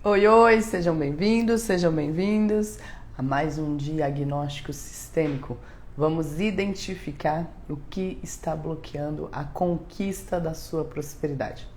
Oi, oi, sejam bem-vindos a mais um diagnóstico sistêmico. Vamos identificar o que está bloqueando a conquista da sua prosperidade.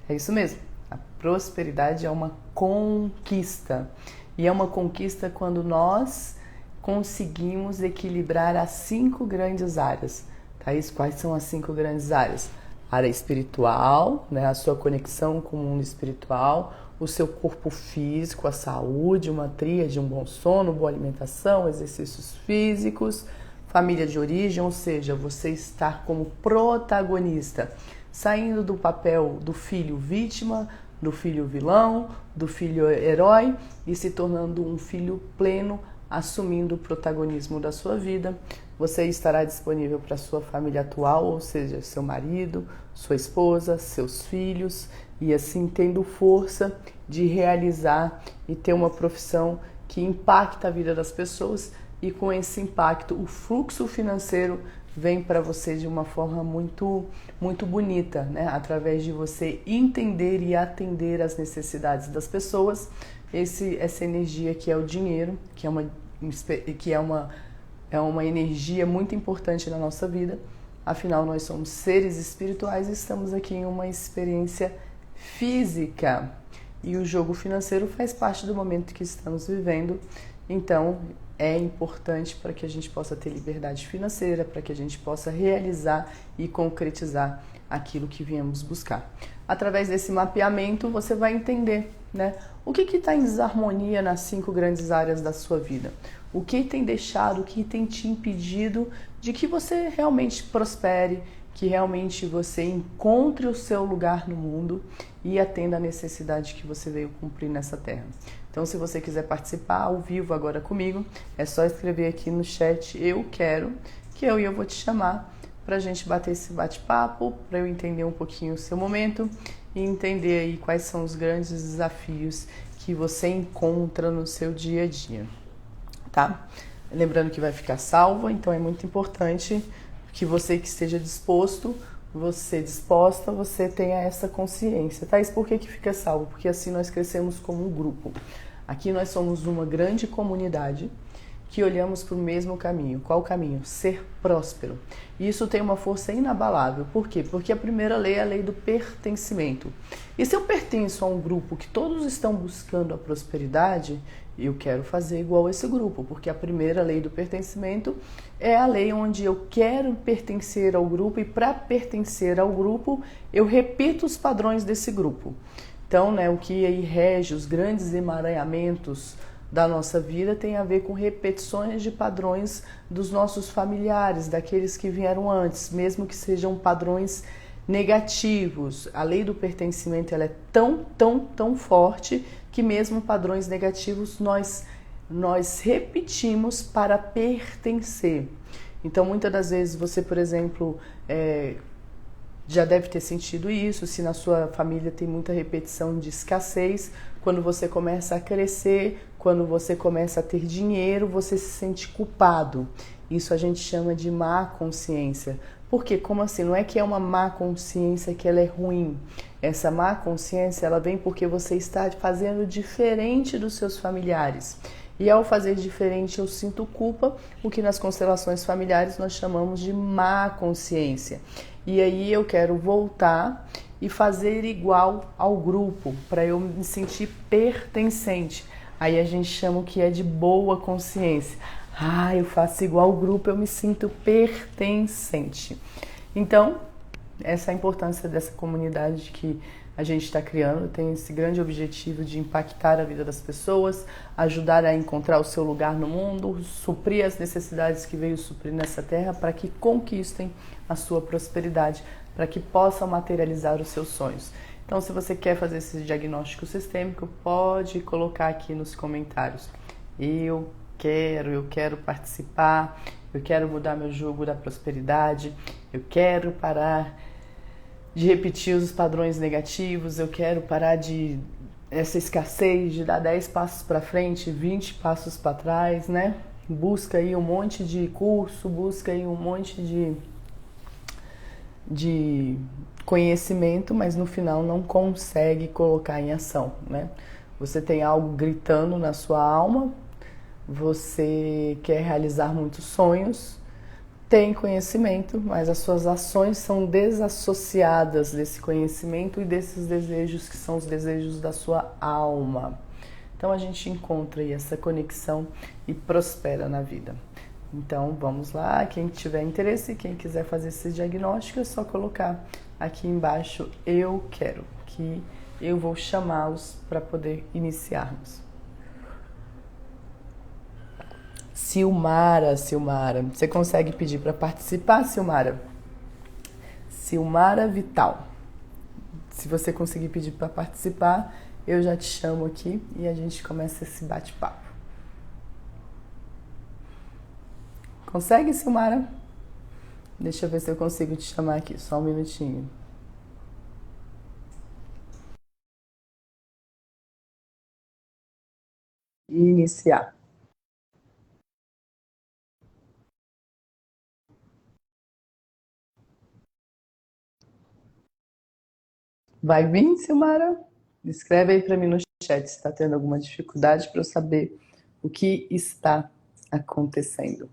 É isso mesmo, a prosperidade é uma conquista. E é uma conquista quando nós conseguimos equilibrar as 5 grandes áreas. Thaís, quais são as 5 grandes áreas? Área espiritual, né, a sua conexão com o mundo espiritual, o seu corpo físico, a saúde, uma tríade, um bom sono, boa alimentação, exercícios físicos, família de origem, ou seja, você estar como protagonista, saindo do papel do filho vítima, do filho vilão, do filho herói e se tornando um filho pleno, assumindo o protagonismo da sua vida. Você estará disponível para sua família atual, ou seja, seu marido, sua esposa, seus filhos, e assim tendo força de realizar e ter uma profissão que impacta a vida das pessoas, e com esse impacto o fluxo financeiro vem para você de uma forma muito bonita, né? Através de você entender e atender as necessidades das pessoas. Essa energia que é o dinheiro, que é uma energia muito importante na nossa vida. Afinal, nós somos seres espirituais e estamos aqui em uma experiência física. E o jogo financeiro faz parte do momento que estamos vivendo. Então, é importante para que a gente possa ter liberdade financeira, para que a gente possa realizar e concretizar aquilo que viemos buscar. Através desse mapeamento, você vai entender, né, o que está em desarmonia nas 5 grandes áreas da sua vida. O que tem deixado, o que tem te impedido de que você realmente prospere, que realmente você encontre o seu lugar no mundo e atenda a necessidade que você veio cumprir nessa terra. Então, se você quiser participar ao vivo agora comigo, é só escrever aqui no chat "eu quero", que eu vou te chamar para a gente bater esse bate-papo, para eu entender um pouquinho o seu momento e entender aí quais são os grandes desafios que você encontra no seu dia a dia, tá? Lembrando que vai ficar salvo, então é muito importante que você que esteja disposta, você tenha essa consciência. Tá? Isso por que fica salvo? Porque assim nós crescemos como um grupo. Aqui nós somos uma grande comunidade que olhamos para o mesmo caminho. Qual o caminho? Ser próspero. E isso tem uma força inabalável. Por quê? Porque a primeira lei é a lei do pertencimento. E se eu pertenço a um grupo que todos estão buscando a prosperidade, eu quero fazer igual a esse grupo, porque a primeira lei do pertencimento é a lei onde eu quero pertencer ao grupo, e para pertencer ao grupo, eu repito os padrões desse grupo. Então, né, o que aí rege os grandes emaranhamentos da nossa vida tem a ver com repetições de padrões dos nossos familiares, daqueles que vieram antes, mesmo que sejam padrões negativos. A lei do pertencimento ela é tão forte que mesmo padrões negativos nós repetimos para pertencer. Então, muitas das vezes você, por exemplo, já deve ter sentido isso, se na sua família tem muita repetição de escassez, quando você começa a crescer, quando você começa a ter dinheiro, você se sente culpado. Isso a gente chama de má consciência. Por quê? Como assim? Não é que é uma má consciência que ela é ruim. Essa má consciência, ela vem porque você está fazendo diferente dos seus familiares. E ao fazer diferente, eu sinto culpa, o que nas constelações familiares nós chamamos de má consciência. E aí eu quero voltar e fazer igual ao grupo, para eu me sentir pertencente. Aí a gente chama o que é de boa consciência. Eu faço igual ao grupo, eu me sinto pertencente. Então, essa é a importância dessa comunidade que a gente está criando. Tem esse grande objetivo de impactar a vida das pessoas, ajudar a encontrar o seu lugar no mundo, suprir as necessidades que veio suprir nessa terra, para que conquistem a sua prosperidade, para que possam materializar os seus sonhos. Então, se você quer fazer esse diagnóstico sistêmico, pode colocar aqui nos comentários: eu quero participar, eu quero mudar meu jogo da prosperidade, eu quero parar de repetir os padrões negativos, eu quero parar de essa escassez, de dar 10 passos para frente, 20 passos para trás, né? Busca aí um monte de curso, busca aí um monte de conhecimento, mas no final não consegue colocar em ação, né? Você tem algo gritando na sua alma, você quer realizar muitos sonhos, tem conhecimento, mas as suas ações são desassociadas desse conhecimento e desses desejos que são os desejos da sua alma. Então a gente encontra aí essa conexão e prospera na vida. Então vamos lá, quem tiver interesse, quem quiser fazer esse diagnóstico, é só colocar aqui embaixo eu quero, que eu vou chamá-los para poder iniciarmos. Silmara, você consegue pedir para participar, Silmara? Silmara Vital. Se você conseguir pedir para participar, eu já te chamo aqui e a gente começa esse bate-papo. Consegue, Silmara? Deixa eu ver se eu consigo te chamar aqui, só um minutinho. Iniciar. Vai vir, Silmara? Escreve aí para mim no chat se está tendo alguma dificuldade para eu saber o que está acontecendo.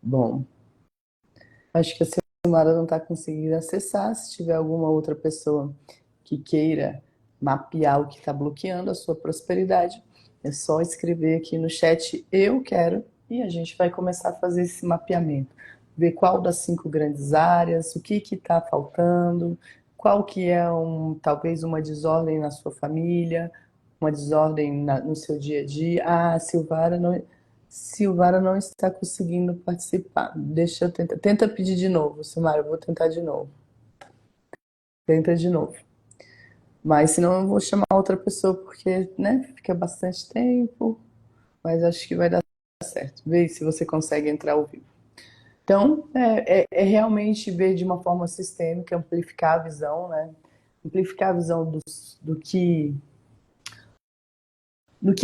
Bom, acho que a Silmara não está conseguindo acessar. Se tiver alguma outra pessoa que queira mapear o que está bloqueando a sua prosperidade, é só escrever aqui no chat eu quero e a gente vai começar a fazer esse mapeamento. Ver qual das 5 grandes áreas, o que está faltando, qual que é talvez uma desordem na sua família, uma desordem no seu dia a dia. Ah, Silvara não está conseguindo participar. Deixa eu tentar. Tenta pedir de novo, Silmara. Eu vou tentar de novo. Tenta de novo. Mas senão eu vou chamar outra pessoa, porque, né, fica bastante tempo. Mas acho que vai dar certo. Vê se você consegue entrar ao vivo. Então, é realmente ver de uma forma sistêmica, amplificar a visão, né? Amplificar a visão do que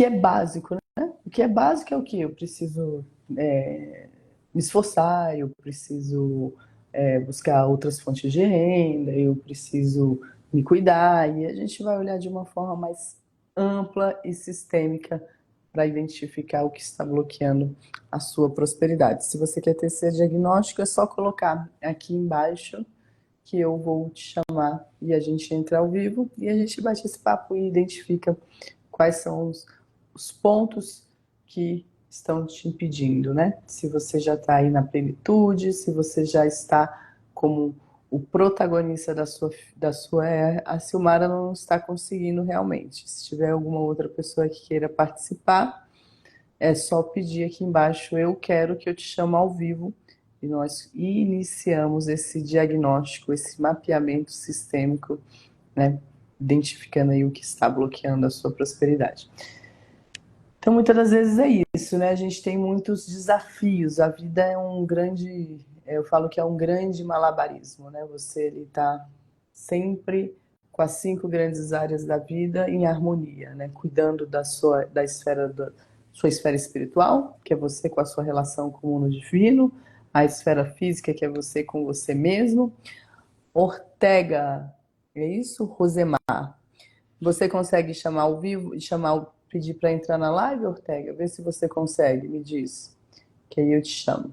é básico, né? O que é básico é o que? Eu preciso me esforçar, eu preciso buscar outras fontes de renda, eu preciso me cuidar, e a gente vai olhar de uma forma mais ampla e sistêmica para identificar o que está bloqueando a sua prosperidade. Se você quer ter esse diagnóstico, é só colocar aqui embaixo que eu vou te chamar e a gente entra ao vivo e a gente bate esse papo e identifica quais são os pontos que estão te impedindo, né? Se você já está aí na plenitude, se você já está como o protagonista da sua a Silmara não está conseguindo realmente. Se tiver alguma outra pessoa que queira participar, é só pedir aqui embaixo, eu quero que eu te chamo ao vivo e nós iniciamos esse diagnóstico, esse mapeamento sistêmico, né? Identificando aí o que está bloqueando a sua prosperidade. Então, muitas das vezes é isso, né? A gente tem muitos desafios. A vida é um grande, eu falo que é um grande malabarismo, né? Você ele está sempre com as 5 grandes áreas da vida em harmonia, né? Cuidando sua esfera espiritual, que é você com a sua relação com o mundo divino, a esfera física, que é você com você mesmo. Ortega, é isso? Rosemar. Você consegue chamar ao vivo e pedir para entrar na live, Ortega? Vê se você consegue, me diz. Que aí eu te chamo.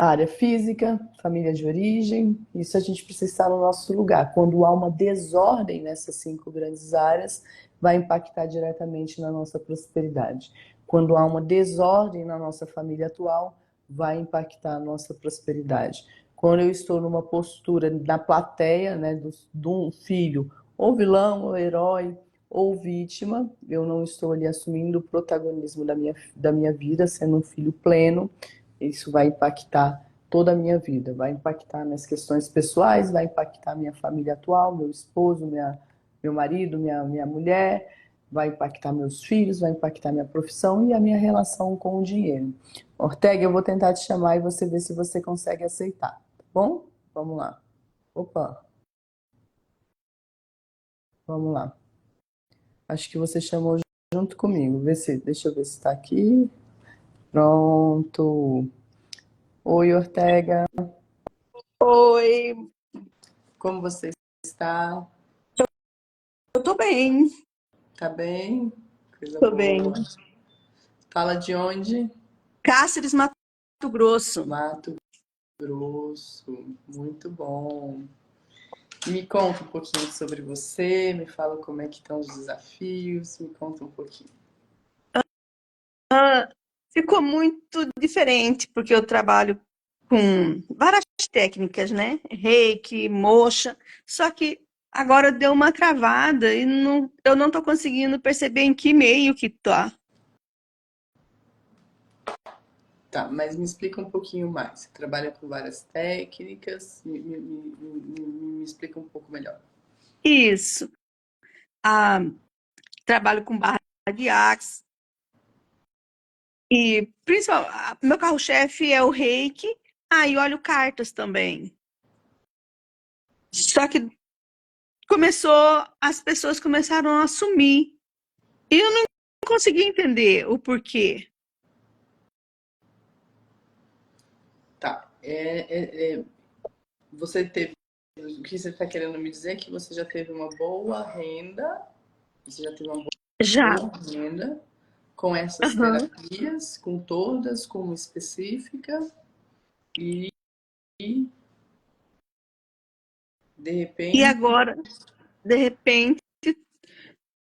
Área física, família de origem, isso a gente precisa estar no nosso lugar. Quando há uma desordem nessas 5 grandes áreas, vai impactar diretamente na nossa prosperidade. Quando há uma desordem na nossa família atual, vai impactar a nossa prosperidade. Quando eu estou numa postura na plateia, né, de um filho, ou vilão, ou herói, ou vítima, eu não estou ali assumindo o protagonismo da minha vida, sendo um filho pleno, isso vai impactar toda a minha vida, vai impactar minhas questões pessoais, vai impactar minha família atual, meu esposo, meu marido, minha mulher, vai impactar meus filhos, vai impactar minha profissão e a minha relação com o dinheiro. Ortega, eu vou tentar te chamar e você ver se você consegue aceitar, tá bom? Vamos lá. Opa, vamos lá. Acho que você chamou junto comigo. Deixa eu ver se está aqui. Pronto. Oi, Ortega. Oi, Como você está? eu tô bem, Tá bem? Coisa tô boa. bem. Fala de onde? Cáceres, Mato Grosso. Mato Grosso. Muito bom. Me conta um pouquinho sobre você, me fala como é que estão os desafios, me conta um pouquinho. Ah, ficou muito diferente, porque eu trabalho com várias técnicas, né? Reiki, moxa, só que agora deu uma travada e eu não tô conseguindo perceber em que meio que tá. Tá, mas me explica um pouquinho mais. Você trabalha com várias técnicas, me explica um pouco melhor. Isso. Ah, trabalho com barra de axis e principal, meu carro-chefe é o Reiki. Ah, e olho cartas também. Só que as pessoas começaram a sumir. E eu não consegui entender o porquê. Tá, você teve, o que você está querendo me dizer é que você já teve uma boa renda, você já teve uma Já. boa renda com essas Aham. terapias, com todas, com uma específica, e de E repente, agora, de repente,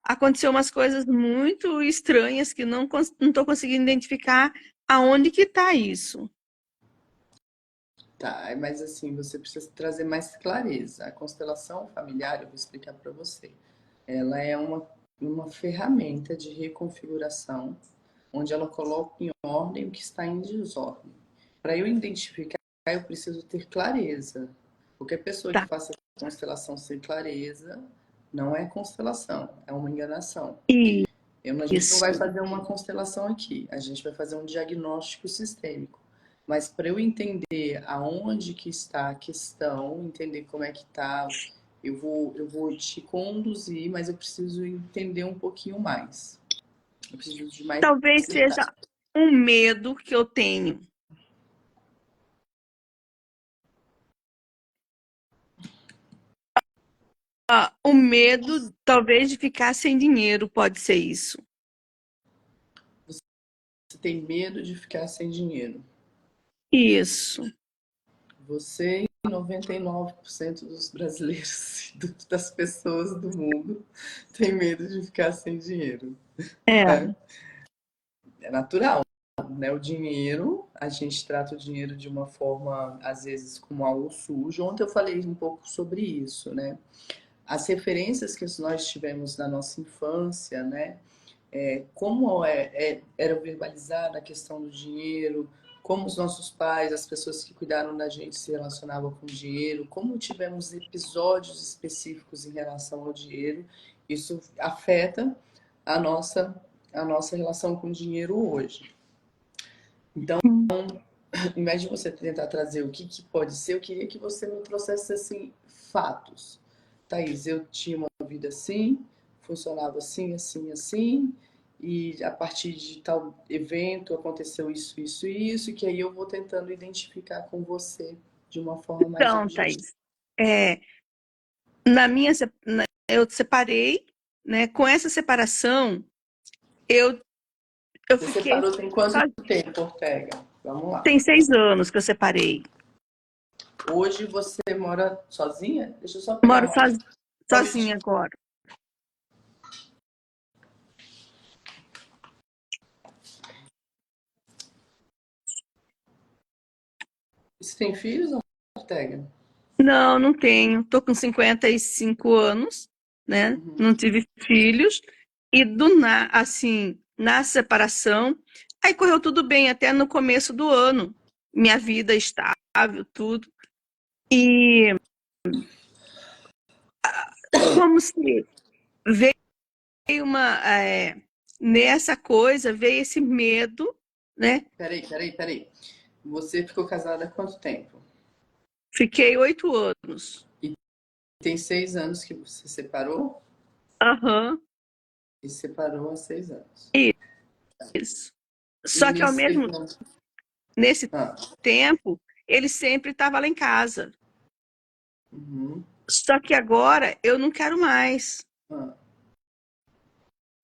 aconteceu umas coisas muito estranhas que não estou conseguindo identificar aonde que está isso. tá, mas assim, você precisa trazer mais clareza. A constelação familiar, eu vou explicar para você. Ela é uma ferramenta de reconfiguração, onde ela coloca em ordem o que está em desordem. Para eu identificar, eu preciso ter clareza. Qualquer pessoa que Tá. faça constelação sem clareza não é constelação, é uma enganação. A gente não vai Isso. fazer uma constelação aqui, a gente vai fazer um diagnóstico sistêmico. Mas para eu entender aonde que está a questão, entender como é que está, eu vou te conduzir, mas eu preciso entender um pouquinho mais. Eu preciso de mais Talvez detalhes. seja um medo que eu tenho. O medo, talvez, de ficar sem dinheiro, pode ser isso. Você tem medo de ficar sem dinheiro. Isso. Você e 99% dos brasileiros, das pessoas do mundo, tem medo de ficar sem dinheiro. É. Né? É natural, né? O dinheiro, a gente trata o dinheiro de uma forma, às vezes, como algo sujo. Ontem eu falei um pouco sobre isso, né? As referências que nós tivemos na nossa infância, né? Como era verbalizada a questão do dinheiro, como os nossos pais, as pessoas que cuidaram da gente se relacionavam com o dinheiro, como tivemos episódios específicos em relação ao dinheiro, isso afeta a nossa, a nossa relação com o dinheiro hoje. Então, em vez de você tentar trazer o que, que pode ser, eu queria que você me trouxesse assim fatos. Thaís, eu tinha uma vida assim, funcionava assim, assim, assim, e a partir de tal evento aconteceu isso, isso e isso, que aí eu vou tentando identificar com você de uma forma mais Então, objetiva. Thaís, é, eu separei, né? Com essa separação, eu, eu Você fiquei. separou tem quanto tempo, Ortega? Vamos lá. Tem 6 anos que eu separei. Hoje você mora sozinha? Deixa eu só pegar Moro uma. Só um sozinha minutinho. agora. Você tem filhos, Ortega? Não, não tenho. Tô com 55 anos, né? Uhum. Não tive filhos. E assim, na separação, aí correu tudo bem até no começo do ano. Minha vida estável, tudo. E como se veio nessa coisa, veio esse medo, né? Peraí. Você ficou casada há quanto tempo? Fiquei 8 anos. E tem 6 anos que você separou? Aham. E separou há 6 anos. Isso. E Só que ao nesse mesmo tempo... nesse Ah, tempo, ele sempre estava lá em casa. uhum, Só que agora eu não quero mais. ah.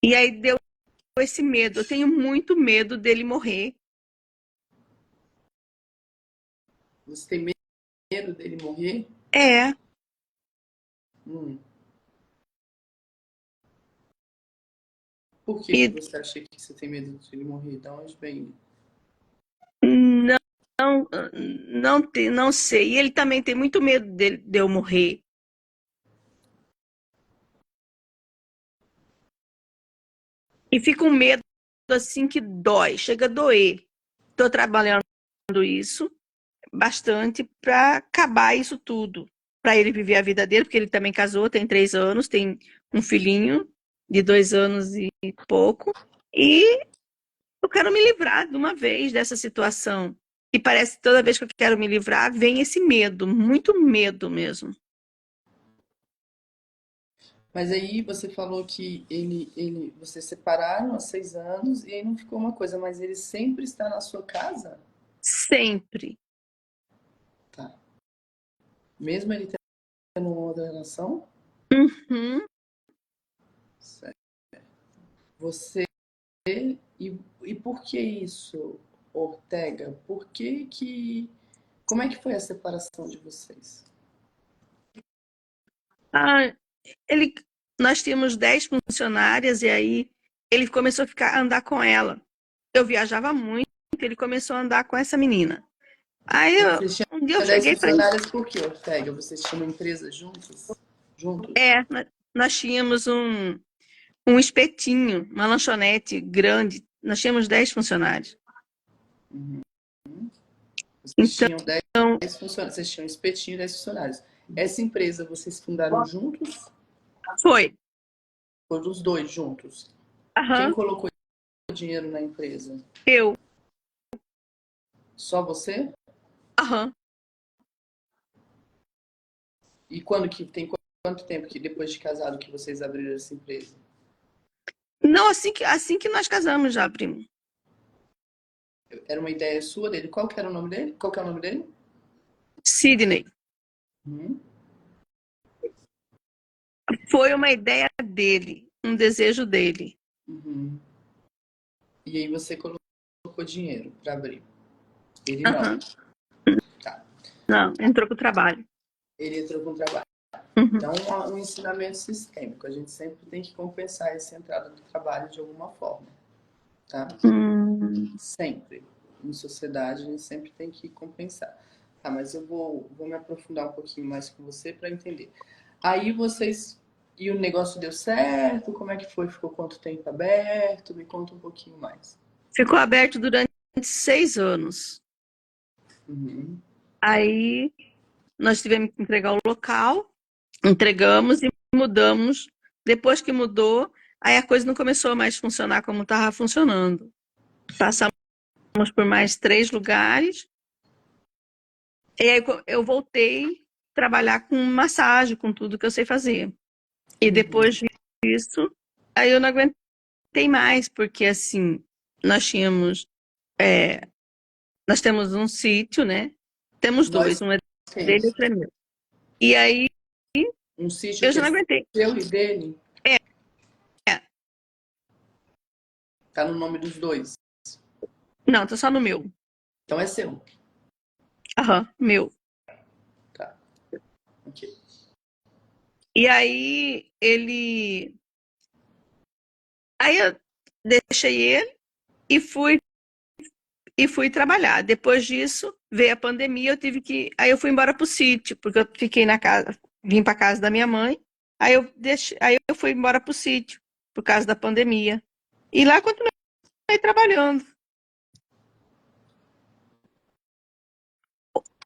E aí deu esse medo. Eu tenho muito medo dele morrer. Você tem medo dele morrer? É. Hum. Por que que E você acha que você tem medo de ele morrer? Da onde vem? não, não sei. E ele também tem muito medo de eu morrer. E fica um medo assim que dói, chega a doer. Estou trabalhando isso bastante para acabar isso tudo. Para ele viver a vida dele, porque ele também casou, tem 3 anos, tem um filhinho de 2 anos e pouco. E eu quero me livrar de uma vez dessa situação. E parece que toda vez que eu quero me livrar, vem esse medo, muito medo mesmo. Mas aí você falou que vocês separaram há 6 anos e aí não ficou uma coisa, mas ele sempre está na sua casa? Sempre. Tá. Mesmo ele tendo uma outra relação? Uhum. Certo. Você, e por que isso, Ortega? Como é que foi a separação de vocês? Ah, ele, nós tínhamos 10 funcionárias e aí ele começou a andar com ela. Eu viajava muito, ele começou a andar com essa menina. Aí Vocês um dia eu tinham 10 cheguei para ele, funcionários por quê, Ortega? Vocês tinham uma empresa juntos? Juntos? nós tínhamos um espetinho, uma lanchonete grande. Nós tínhamos 10 funcionários. Uhum. Vocês Então, tinham 10 funcionários, vocês tinham um espetinho e 10 funcionários. Essa empresa vocês fundaram juntos? foi. Foram os dois juntos? Quem Aham, colocou dinheiro na empresa? eu. Só você? Aham. E quanto tempo que depois de casado que vocês abriram essa empresa? Não, assim que nós casamos já, primo. Era uma ideia sua dele? Qual que era o nome dele? Qual que é o nome dele? Sidney. Uhum. Foi uma ideia dele, um desejo dele. Uhum. E aí você colocou dinheiro para abrir. Ele não. Aham. Tá. Não, entrou pro trabalho. Ele entrou com o trabalho. Uhum. Então, um ensinamento sistêmico. A gente sempre tem que compensar essa entrada do trabalho de alguma forma, tá? Hum. Sempre. Em sociedade, a gente sempre tem que compensar. Tá, mas eu vou me aprofundar um pouquinho mais com você para entender. Aí vocês... E o negócio deu certo? Como é que foi? Ficou quanto tempo aberto? Me conta um pouquinho mais. Ficou aberto durante 6 anos. Uhum. Aí nós tivemos que entregar o local, entregamos e mudamos. Depois que mudou, aí a coisa não começou mais a funcionar como estava funcionando. Passamos por mais 3 lugares, e aí eu voltei a trabalhar com massagem, com tudo que eu sei fazer. E Uhum. depois disso, aí eu não aguentei mais, porque assim, nós tínhamos, nós temos um sítio, né? Temos Nós dois, um é dele e temos outro é meu. E aí um sítio eu que já é não aguentei. seu e dele, É, é. tá no nome dos dois. Não, tô só no meu. Então é seu. Aham, meu. Tá, ok. E aí ele. Aí eu deixei ele e fui trabalhar. Depois disso, veio a pandemia, eu tive que. Aí eu fui embora pro sítio, porque eu fiquei na casa, vim para casa da minha mãe. Aí eu fui embora pro sítio, por causa da pandemia. E lá continuei trabalhando.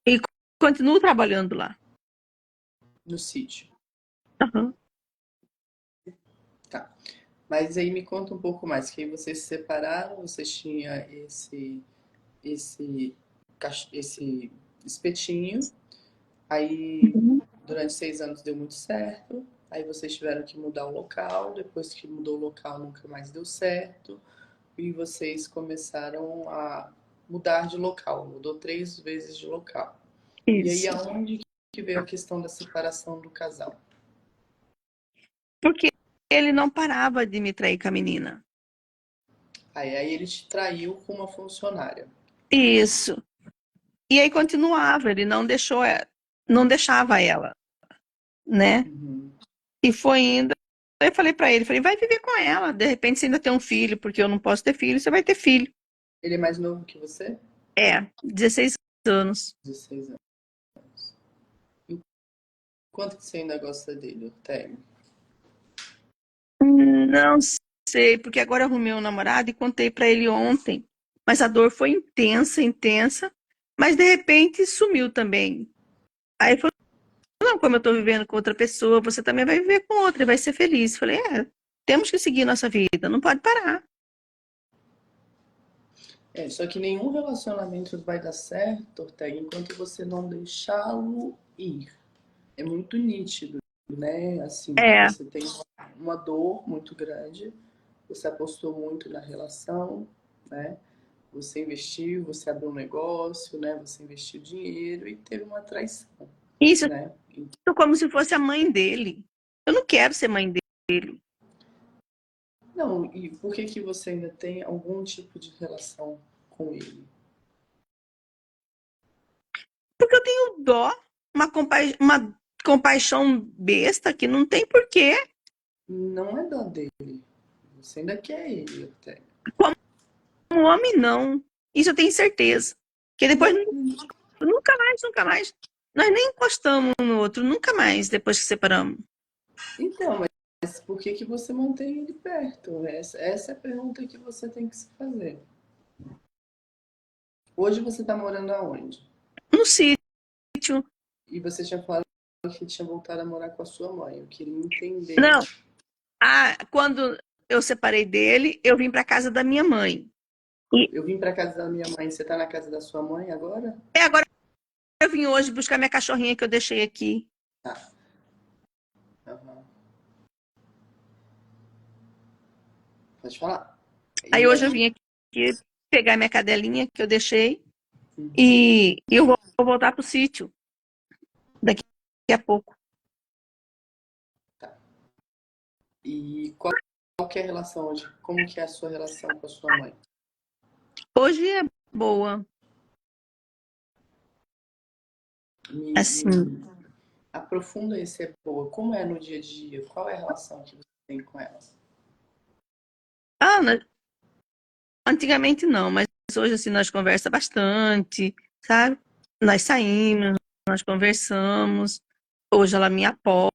E continuo trabalhando lá. No sítio. Aham. Tá. Mas aí me conta um pouco mais, que aí vocês se separaram, vocês tinham esse, esse espetinho, aí durante 6 anos deu muito certo, Aí vocês tiveram que mudar o local, depois que mudou o local nunca mais deu certo, e vocês começaram a mudar de local, mudou 3 vezes de local. E aí Isso. aonde que veio a questão da separação do casal? Porque ele não parava de me trair com a menina. Aí ele te traiu com uma funcionária. Isso. E aí continuava, ele não deixava ela, né? Uhum. E foi indo. Eu falei pra ele, falei, vai viver com ela. De repente você ainda tem um filho, porque eu não posso ter filho, você vai ter filho. Ele é mais novo que você? É, 16 anos. 16 anos. E quanto que você ainda gosta dele, Ortega? Não sei, porque agora eu arrumei um namorado e contei pra ele ontem. Mas a dor foi intensa, intensa. Mas de repente sumiu também. Aí ele falou, não, como eu tô vivendo com outra pessoa, você também vai viver com outra e vai ser feliz. Falei, temos que seguir nossa vida, não pode parar. Só que nenhum relacionamento vai dar certo, Ortega, enquanto você não deixá-lo ir. É muito nítido, né? Assim, que É, você tem uma dor muito grande, você apostou muito na relação, né? Você investiu, você abriu um negócio, né? Você investiu dinheiro e teve uma traição, isso, né? eu como se fosse a mãe dele. Eu não quero ser mãe dele. Não, e por que que você ainda tem algum tipo de relação com ele? Porque eu tenho dó, uma compaixão besta que não tem porquê. Não é dó dele. Você ainda quer ele, Ortega. Um homem, não. Isso eu tenho certeza. Que depois, Não, nunca mais, nunca mais. Nós nem encostamos um no outro, nunca mais, depois que separamos. então, mas por que que você mantém ele perto? Essa é a pergunta que você tem que se fazer. Hoje você tá morando aonde? No sítio. E você tinha falado que tinha voltado a morar com a sua mãe. Eu queria entender. Não. Quando eu separei dele, eu vim para casa da minha mãe. E Eu vim pra casa da minha mãe. Você tá na casa da sua mãe agora? agora eu vim hoje buscar minha cachorrinha que eu deixei aqui. Tá. Aham. Pode falar. Aí E hoje eu aí? vim aqui pegar minha cadelinha que eu deixei Uhum. e eu vou voltar pro sítio daqui a pouco. Tá. E qual que é a relação hoje? Como que é a sua relação com a sua mãe? Hoje é boa, assim. Me aprofunda esse é boa. Como é no dia a dia? Qual é a relação que você tem com ela? Ah, antigamente não, mas hoje assim nós conversa bastante, sabe? Nós saímos, nós conversamos. Hoje ela me apoia,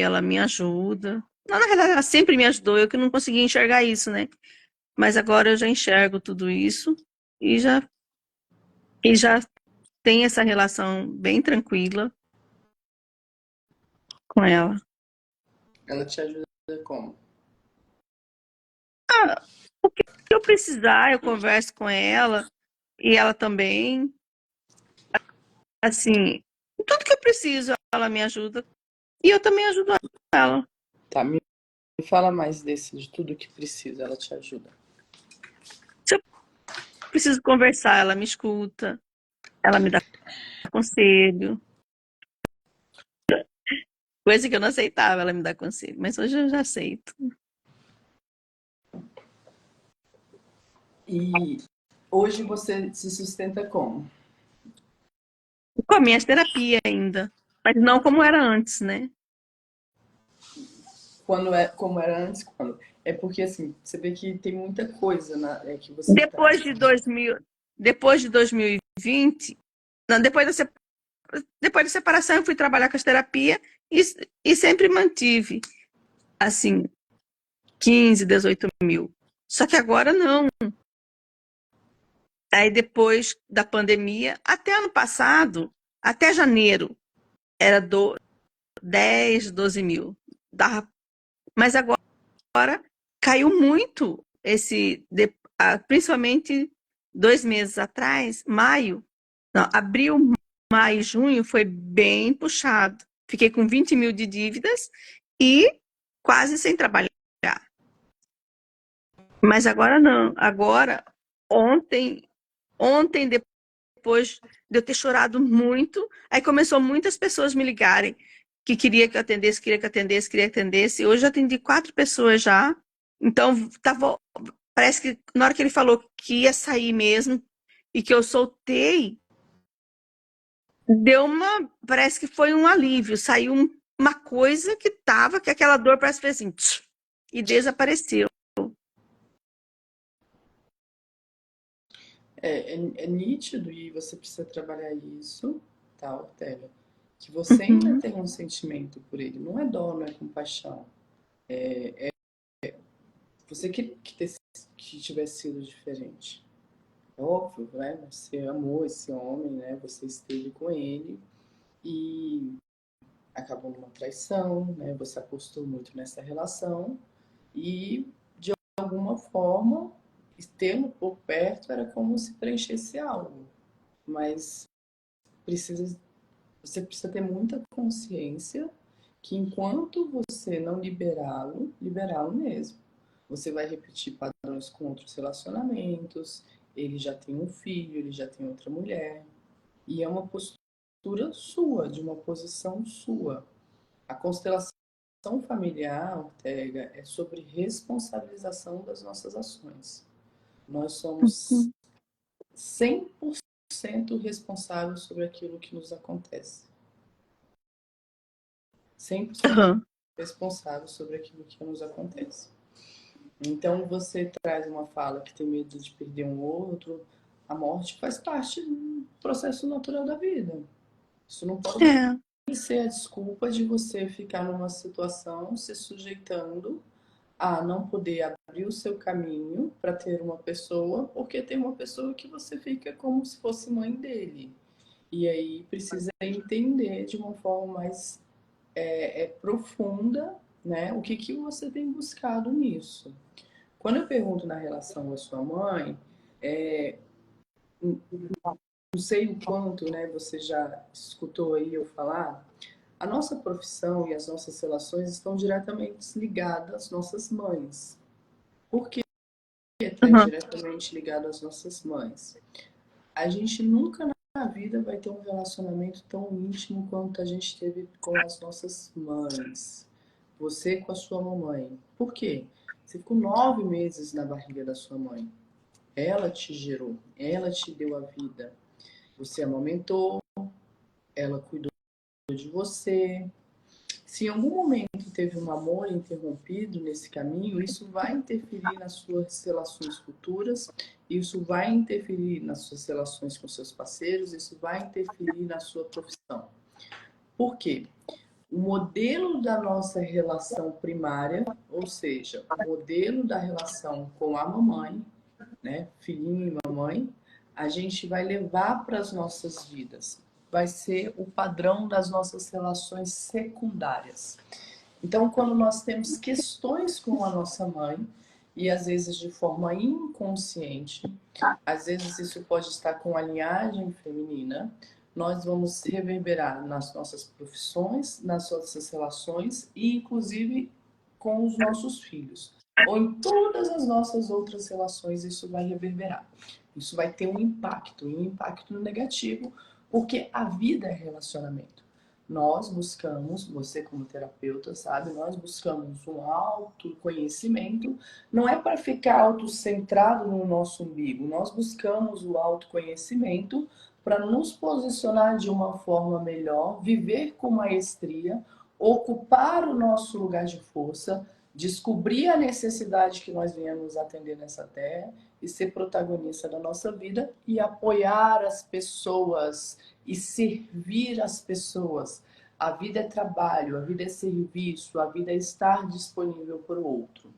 ela me ajuda. Não, na verdade, ela sempre me ajudou, eu que não conseguia enxergar isso, né? Mas agora eu já enxergo tudo isso e já tem essa relação bem tranquila com ela. Ela te ajuda como? O que eu precisar, eu converso com ela e ela também. Assim, tudo que eu preciso, ela me ajuda e eu também ajudo ela. Tá, me fala mais desse, de tudo que precisa, ela te ajuda. Se eu preciso conversar, ela me escuta, ela me dá conselho. Coisa que eu não aceitava, ela me dá conselho, mas hoje eu já aceito. E hoje você se sustenta como? Com a minha terapia ainda, mas não como era antes, né? Quando é como era antes, quando? É porque assim, você vê que tem muita coisa que você Depois traz. de 2000, depois de 2020, não, depois da separação eu fui trabalhar com as terapias e sempre mantive, assim, 15, 18 mil. Só que agora não. Aí depois da pandemia, até ano passado, até janeiro, era 10, 12 mil. Mas agora caiu muito principalmente 2 meses atrás, maio, não, abril, maio, junho foi bem puxado. Fiquei com 20 mil de dívidas e quase sem trabalhar. Mas agora não. Agora, ontem, depois de eu ter chorado muito, aí começou muitas pessoas me ligarem que queria que eu atendesse, queria que eu atendesse, queria que eu atendesse. Hoje eu atendi 4 pessoas já. Então, parece que na hora que ele falou que ia sair mesmo e que eu soltei, parece que foi um alívio. Saiu uma coisa que aquela dor parece que fez assim, tch, e desapareceu. É nítido e você precisa trabalhar isso, tá, Ortega? Que você ainda tem um sentimento por ele. Não é dó, não é compaixão. Você que tivesse sido diferente. É óbvio, né? Você amou esse homem, né? Você esteve com ele e acabou numa traição, né? Você apostou muito nessa relação e, de alguma forma, tê-lo por perto era como se preenchesse algo. Mas precisa, você precisa ter muita consciência que enquanto você não liberá-lo mesmo. Você vai repetir padrões com outros relacionamentos, ele já tem um filho, ele já tem outra mulher, e é uma postura sua, de uma posição sua. A constelação familiar, Ortega, é sobre responsabilização das nossas ações. Nós somos 100% responsáveis sobre aquilo que nos acontece. 100% Uhum. responsável sobre aquilo que nos acontece. Então você traz uma fala que tem medo de perder um outro, a morte faz parte do processo natural da vida. Isso não pode ser a desculpa de você ficar numa situação se sujeitando a não poder abrir o seu caminho para ter uma pessoa, porque tem uma pessoa que você fica como se fosse mãe dele. E aí precisa entender de uma forma mais profunda, né, o que você tem buscado nisso. Quando eu pergunto na relação com a sua mãe, não sei o quanto, né, você já escutou aí eu falar, a nossa profissão e as nossas relações estão diretamente ligadas às nossas mães. Por que está diretamente ligado às nossas mães? A gente nunca na vida vai ter um relacionamento tão íntimo quanto a gente teve com as nossas mães. Você com a sua mamãe. Por quê? Você ficou 9 meses na barriga da sua mãe. Ela te gerou, ela te deu a vida. Você amamentou, ela cuidou de você. Se em algum momento teve um amor interrompido nesse caminho, isso vai interferir nas suas relações futuras, isso vai interferir nas suas relações com seus parceiros, isso vai interferir na sua profissão. Por quê? O modelo da nossa relação primária, ou seja, o modelo da relação com a mamãe, né, filhinho e mamãe, a gente vai levar para as nossas vidas. Vai ser o padrão das nossas relações secundárias. Então, quando nós temos questões com a nossa mãe, e às vezes de forma inconsciente, às vezes isso pode estar com a linhagem feminina, nós vamos reverberar nas nossas profissões, nas nossas relações e inclusive com os nossos filhos. Ou em todas as nossas outras relações isso vai reverberar. Isso vai ter um impacto negativo, porque a vida é relacionamento. Nós buscamos, você como terapeuta sabe, nós buscamos um autoconhecimento, não é para ficar autocentrado no nosso umbigo, nós buscamos o autoconhecimento para nos posicionar de uma forma melhor, viver com maestria, ocupar o nosso lugar de força, descobrir a necessidade que nós viemos atender nessa terra e ser protagonista da nossa vida e apoiar as pessoas e servir as pessoas. A vida é trabalho, a vida é serviço, a vida é estar disponível para o outro.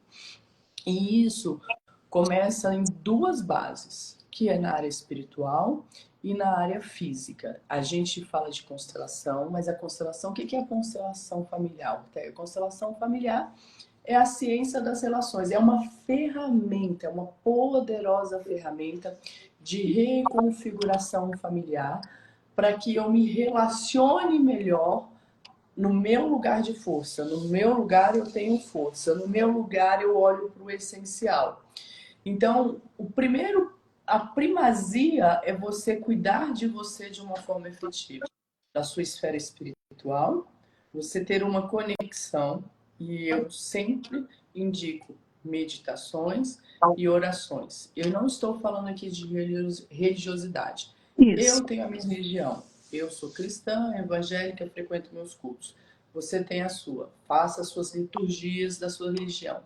E isso começa em duas bases, que é na área espiritual e na área física. A gente fala de constelação, mas a constelação, o que é a constelação familiar? A constelação familiar é a ciência das relações, é uma ferramenta, é uma poderosa ferramenta de reconfiguração familiar para que eu me relacione melhor no meu lugar de força. No meu lugar eu tenho força. No meu lugar eu olho para o essencial. Então, a primazia é você cuidar de você de uma forma efetiva, da sua esfera espiritual, você ter uma conexão, e eu sempre indico meditações e orações. Eu não estou falando aqui de religiosidade. Isso. Eu tenho a minha religião. Eu sou cristã, evangélica, frequento meus cultos. Você tem a sua. Faça as suas liturgias da sua religião.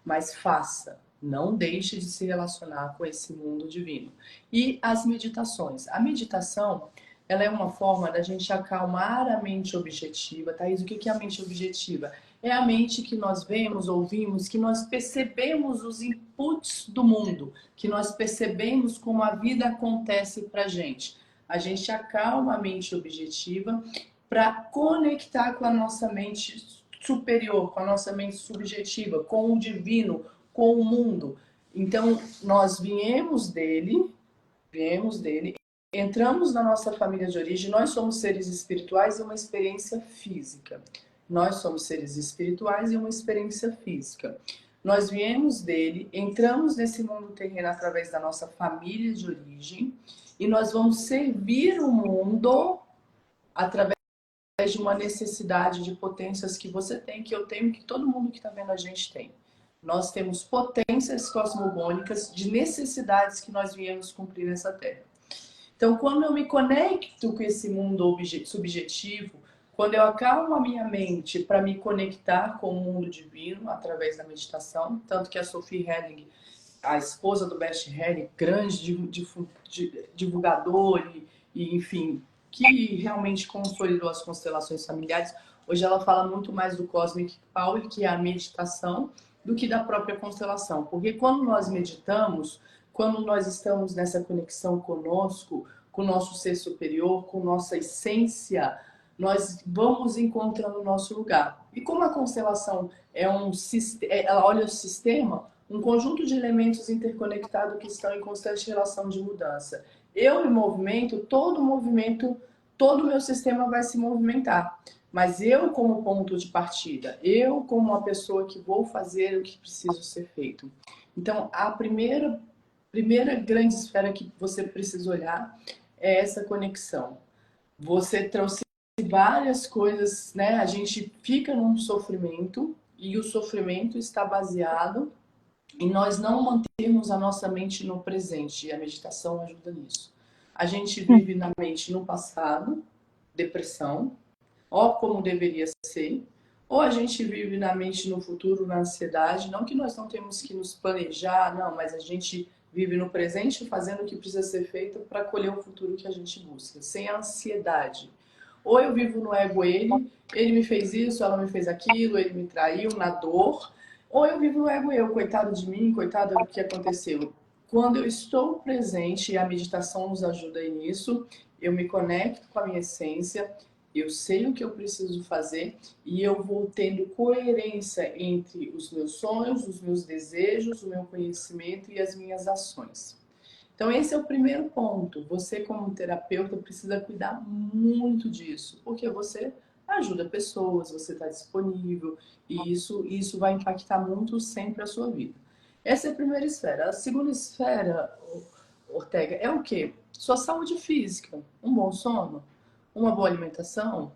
Mas faça. Não deixe de se relacionar com esse mundo divino. E as meditações. A meditação, ela é uma forma da gente acalmar a mente objetiva. Thaís, o que é a mente objetiva? É a mente que nós vemos, ouvimos, que nós percebemos os inputs do mundo, que nós percebemos como a vida acontece pra gente. A gente acalma a mente objetiva para conectar com a nossa mente superior, com a nossa mente subjetiva, com o divino, com o mundo. Então, nós viemos dele, entramos na nossa família de origem, nós somos seres espirituais e uma experiência física. Nós somos seres espirituais e uma experiência física. Nós viemos dele, entramos nesse mundo terreno através da nossa família de origem e nós vamos servir o mundo através de uma necessidade de potências que você tem, que eu tenho, que todo mundo que está vendo a gente tem. Nós temos potências cosmogônicas de necessidades que nós viemos cumprir nessa Terra. Então, quando eu me conecto com esse mundo subjetivo, quando eu acalmo a minha mente para me conectar com o mundo divino através da meditação, tanto que a Sophie Helling, a esposa do Bert Helling, grande divulgador enfim, que realmente consolidou as constelações familiares, hoje ela fala muito mais do Cosmic Power, que é a meditação, do que da própria constelação. Porque quando nós meditamos, quando nós estamos nessa conexão conosco, com o nosso ser superior, com nossa essência, nós vamos encontrando o nosso lugar. E como a constelação ela olha o sistema, um conjunto de elementos interconectados que estão em constante relação de mudança. Eu me movimento, todo o meu sistema vai se movimentar. Mas eu como ponto de partida, eu como uma pessoa que vou fazer o que precisa ser feito. Então, a primeira grande esfera que você precisa olhar é essa conexão. Você trouxe várias coisas, né? A gente fica num sofrimento e o sofrimento está baseado em nós não mantermos a nossa mente no presente. E a meditação ajuda nisso. A gente vive na mente no passado, depressão, ó como deveria ser, ou a gente vive na mente no futuro, na ansiedade, não que nós não temos que nos planejar, não, mas a gente vive no presente fazendo o que precisa ser feito para colher o futuro que a gente busca, sem ansiedade. Ou eu vivo no ego ele me fez isso, ela me fez aquilo, ele me traiu, na dor, ou eu vivo no ego eu, coitado de mim, coitado do que aconteceu. Quando eu estou presente, e a meditação nos ajuda nisso, eu me conecto com a minha essência, eu sei o que eu preciso fazer e eu vou tendo coerência entre os meus sonhos, os meus desejos, o meu conhecimento e as minhas ações. Então, esse é o primeiro ponto. Você, como terapeuta, precisa cuidar muito disso, porque você ajuda pessoas, você está disponível e isso vai impactar muito sempre a sua vida. Essa é a primeira esfera. A segunda esfera, Ortega, é o quê? Sua saúde física, um bom sono, uma boa alimentação,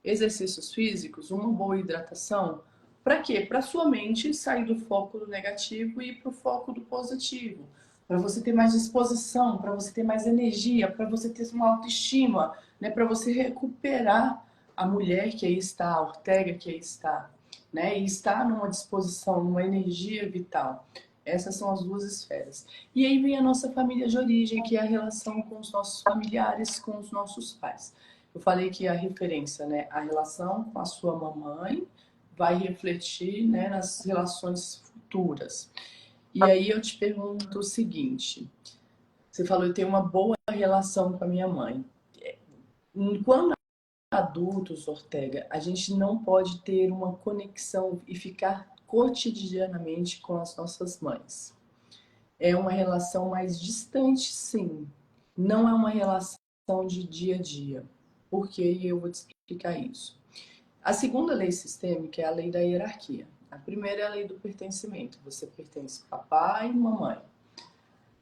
exercícios físicos, uma boa hidratação. Para quê? Para sua mente sair do foco do negativo e ir para o foco do positivo. Para você ter mais disposição, para você ter mais energia, para você ter uma autoestima, né? Para você recuperar a mulher que aí está, a Ortega que aí está, né? E estar numa disposição, numa energia vital. Essas são as duas esferas. E aí vem a nossa família de origem, que é a relação com os nossos familiares, com os nossos pais. Eu falei que a referência, né, a relação com a sua mamãe vai refletir, né, nas relações futuras. E aí eu te pergunto o seguinte: você falou, eu tenho uma boa relação com a minha mãe. Quando adultos, Ortega, a gente não pode ter uma conexão e ficar cotidianamente com as nossas mães. É uma relação mais distante, sim. Não é uma relação de dia a dia. Por quê? E eu vou te explicar isso. A segunda lei sistêmica é a lei da hierarquia. A primeira é a lei do pertencimento. Você pertence a papai e mamãe.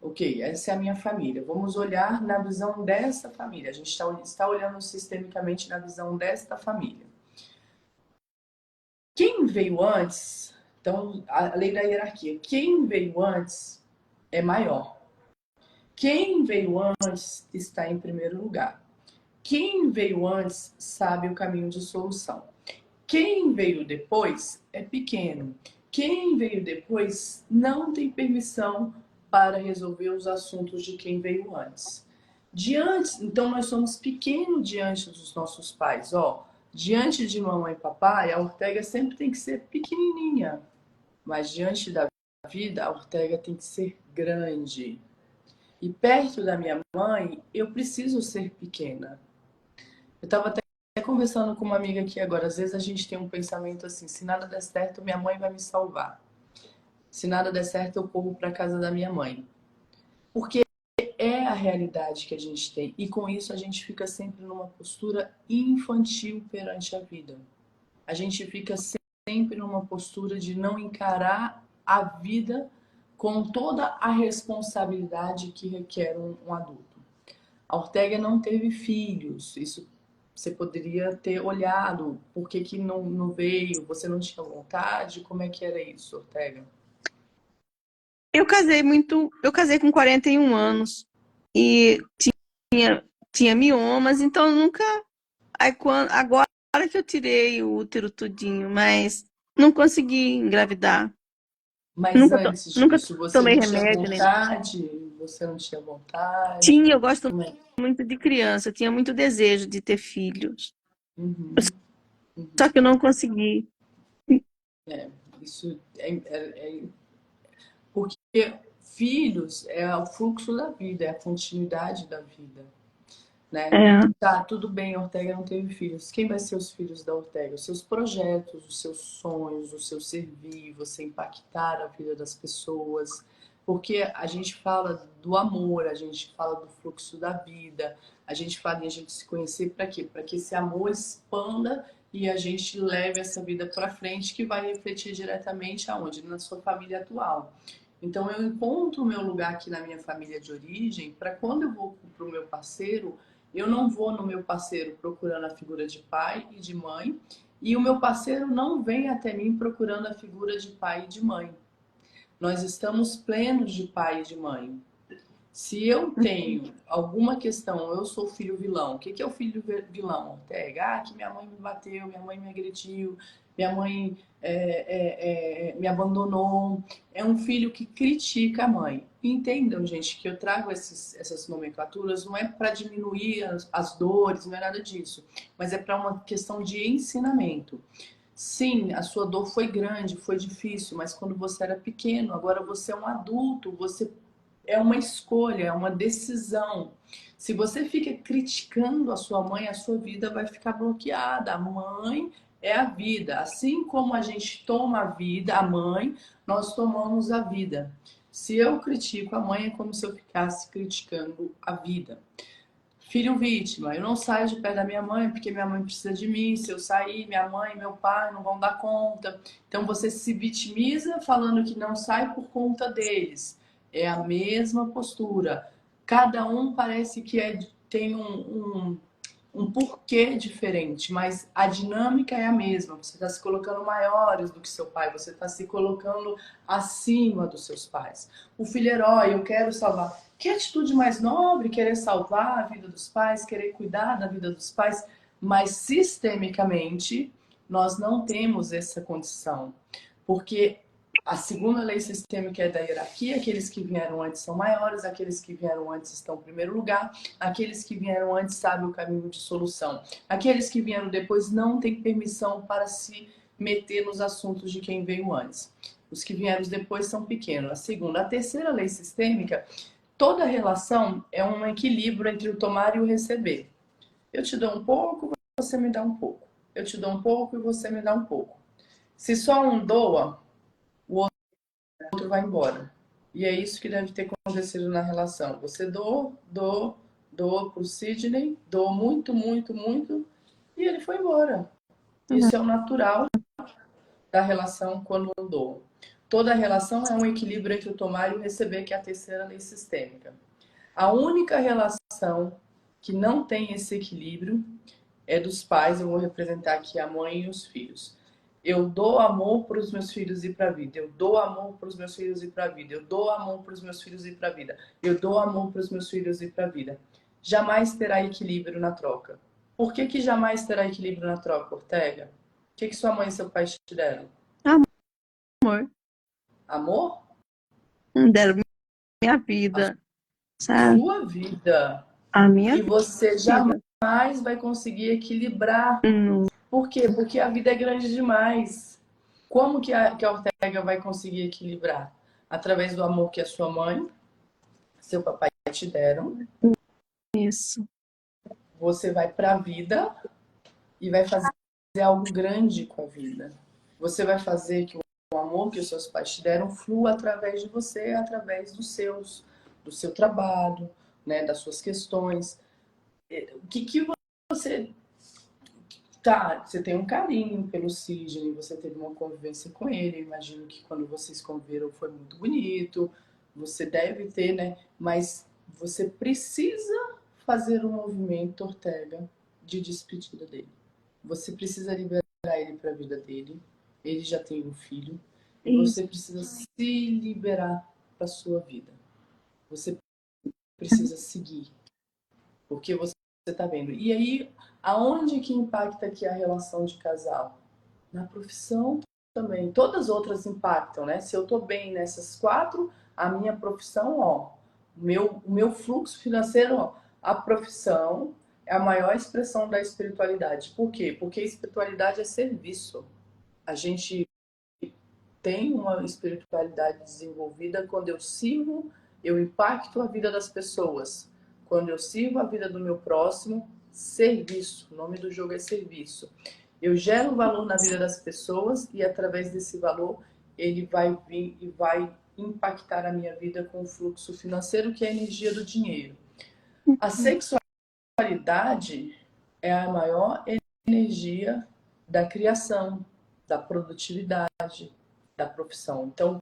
Ok, essa é a minha família. Vamos olhar na visão dessa família. A gente está olhando sistemicamente na visão desta família. Quem veio antes, então, a lei da hierarquia, quem veio antes é maior. Quem veio antes está em primeiro lugar. Quem veio antes sabe o caminho de solução. Quem veio depois é pequeno. Quem veio depois não tem permissão para resolver os assuntos de quem veio antes. Então nós somos pequenos diante dos nossos pais. Diante de mamãe e papai, a Ortega sempre tem que ser pequenininha. Mas diante da vida, a Ortega tem que ser grande. E perto da minha mãe, eu preciso ser pequena. Eu estava até conversando com uma amiga aqui agora. Às vezes a gente tem um pensamento assim: se nada der certo, minha mãe vai me salvar. Se nada der certo, eu corro para casa da minha mãe. Porque é a realidade que a gente tem. E com isso a gente fica sempre numa postura infantil perante a vida. A gente fica sempre numa postura de não encarar a vida com toda a responsabilidade que requer um adulto. A Ortega não teve filhos. Isso você poderia ter olhado. Por que não veio? Você não tinha vontade? Como é que era isso, Ortega? Eu casei com 41 anos e tinha miomas, então eu nunca. Agora que eu tirei o útero tudinho, mas não consegui engravidar. Mas Nunca, antes nunca disso, você tomei não tinha remédio, nem nada. vontade? Você não tinha vontade? Tinha, eu gosto Como é? muito de criança, eu tinha muito desejo de ter filhos, Uhum, só que eu não consegui. é, isso é porque filhos é o fluxo da vida, é a continuidade da vida, né? É, Tá, tudo bem, a Ortega não teve filhos. Quem vai ser os filhos da Ortega? Os seus projetos, os seus sonhos, o seu servir, você impactar a vida das pessoas. Porque a gente fala do amor, a gente fala do fluxo da vida, a gente fala em a gente se conhecer para quê? Para que esse amor expanda e a gente leve essa vida para frente, que vai refletir diretamente aonde? Na sua família atual. Então eu encontro o meu lugar aqui na minha família de origem, para quando eu vou para o meu parceiro, eu não vou no meu parceiro procurando a figura de pai e de mãe, e o meu parceiro não vem até mim procurando a figura de pai e de mãe. Nós estamos plenos de pai e de mãe. Se eu tenho alguma questão, eu sou filho vilão. O que é o filho vilão, Ortega? Que minha mãe me bateu, minha mãe me agrediu, minha mãe me abandonou. É um filho que critica a mãe. Entendam, gente, que eu trago essas nomenclaturas não é para diminuir as dores, não é nada disso, mas é para uma questão de ensinamento. Sim, a sua dor foi grande, foi difícil, mas quando você era pequeno, agora você é um adulto, você é uma escolha, é uma decisão. Se você fica criticando a sua mãe, a sua vida vai ficar bloqueada. A mãe é a vida. Assim como a gente toma a vida, a mãe, nós tomamos a vida. Se eu critico a mãe, é como se eu ficasse criticando a vida. Filho vítima, eu não saio de perto da minha mãe porque minha mãe precisa de mim. Se eu sair, minha mãe e meu pai não vão dar conta. Então você se vitimiza falando que não sai por conta deles. É a mesma postura. Cada um parece que tem um porquê diferente, mas a dinâmica é a mesma. Você está se colocando maiores do que seu pai, você está se colocando acima dos seus pais. O filho herói, eu quero salvar. Que atitude mais nobre, querer salvar a vida dos pais, querer cuidar da vida dos pais, mas sistemicamente nós não temos essa condição. Porque a segunda lei sistêmica é da hierarquia, aqueles que vieram antes são maiores, aqueles que vieram antes estão em primeiro lugar, aqueles que vieram antes sabem o caminho de solução. Aqueles que vieram depois não têm permissão para se meter nos assuntos de quem veio antes. Os que vieram depois são pequenos. A segunda, a terceira lei sistêmica, toda relação é um equilíbrio entre o tomar e o receber. Eu te dou um pouco, você me dá um pouco. Eu te dou um pouco e você me dá um pouco. Se só um doa, o outro vai embora. E é isso que deve ter acontecido na relação. Você doou pro Sidney, doou muito, muito, muito, e ele foi embora. Isso é o natural da relação quando eu dou. Toda relação é um equilíbrio entre o tomar e o receber, que é a terceira lei sistêmica. A única relação que não tem esse equilíbrio é dos pais. Eu vou representar aqui a mãe e os filhos. Eu dou amor para os meus filhos ir para a vida. Eu dou amor para os meus filhos ir para a vida. Eu dou amor para os meus filhos ir para a vida. Eu dou amor para os meus filhos ir para a vida. Jamais terá equilíbrio na troca. Por que que jamais terá equilíbrio na troca, Ortega? O que que sua mãe e seu pai te deram? Amor. Amor? Deram minha A vida, sabe? sua vida. A minha E você vida. jamais vai conseguir equilibrar. Não. Por quê? Porque a vida é grande demais. Como que a Ortega vai conseguir equilibrar? Através do amor que a sua mãe, seu papai te deram. Isso. Você vai para a vida e vai fazer algo grande com a vida. Você vai fazer que o amor que os seus pais te deram flua através de você, através do seu trabalho, né, das suas questões. O que você tá, você tem um carinho pelo Sidney, você teve uma convivência com ele, eu imagino que quando vocês conviveram foi muito bonito, você deve ter, né? Mas você precisa fazer um movimento, Ortega, de despedida dele. Você precisa liberar ele para a vida dele. Ele já tem um filho e Isso. você precisa se liberar para sua vida. Você precisa seguir, porque você está vendo. E aí, aonde que impacta aqui a relação de casal? Na profissão também. Todas as outras impactam, né? Se eu estou bem nessas quatro, a minha profissão, ó, o meu fluxo financeiro, ó, a profissão é a maior expressão da espiritualidade. Por quê? Porque a espiritualidade é serviço. A gente tem uma espiritualidade desenvolvida quando eu sirvo, eu impacto a vida das pessoas. Quando eu sirvo a vida do meu próximo, serviço. O nome do jogo é serviço. Eu gero valor na vida das pessoas e através desse valor ele vai vir e vai impactar a minha vida com o fluxo financeiro, que é a energia do dinheiro. A sexualidade é a maior energia da criação, da produtividade, da profissão. Então,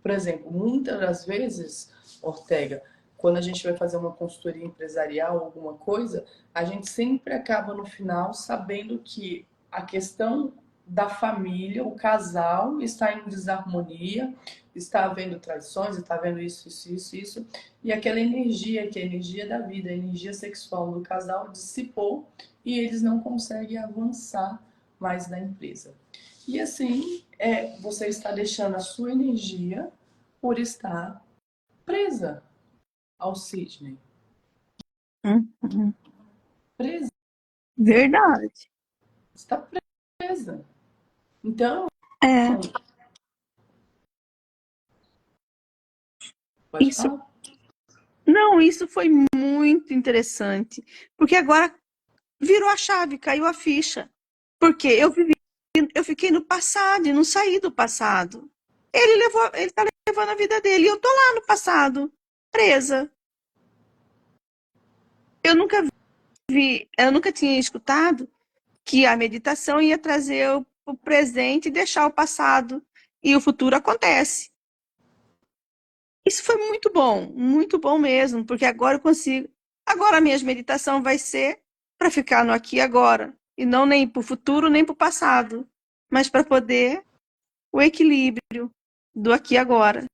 por exemplo, muitas das vezes, Ortega, quando a gente vai fazer uma consultoria empresarial, alguma coisa, a gente sempre acaba no final sabendo que a questão da família, o casal está em desarmonia, está havendo traições, está havendo isso, e aquela energia, que é a energia da vida, a energia sexual do casal dissipou e eles não conseguem avançar mais na empresa. E assim, você está deixando a sua energia por estar presa ao Sidney. Uhum. Presa. Verdade. Está presa. Então, É. pode Isso, falar? não, isso foi muito interessante, porque agora virou a chave, caiu a ficha. Porque eu fiquei no passado e não saí do passado. Ele tá levando a vida dele, e eu tô lá no passado, presa. Eu nunca tinha escutado que a meditação ia trazer o presente e deixar o passado, e o futuro acontece. Isso foi muito bom mesmo, porque agora eu consigo. Agora a minha meditação vai ser para ficar no aqui e agora, e não nem para o futuro, nem para o passado, mas para poder o equilíbrio do aqui e agora.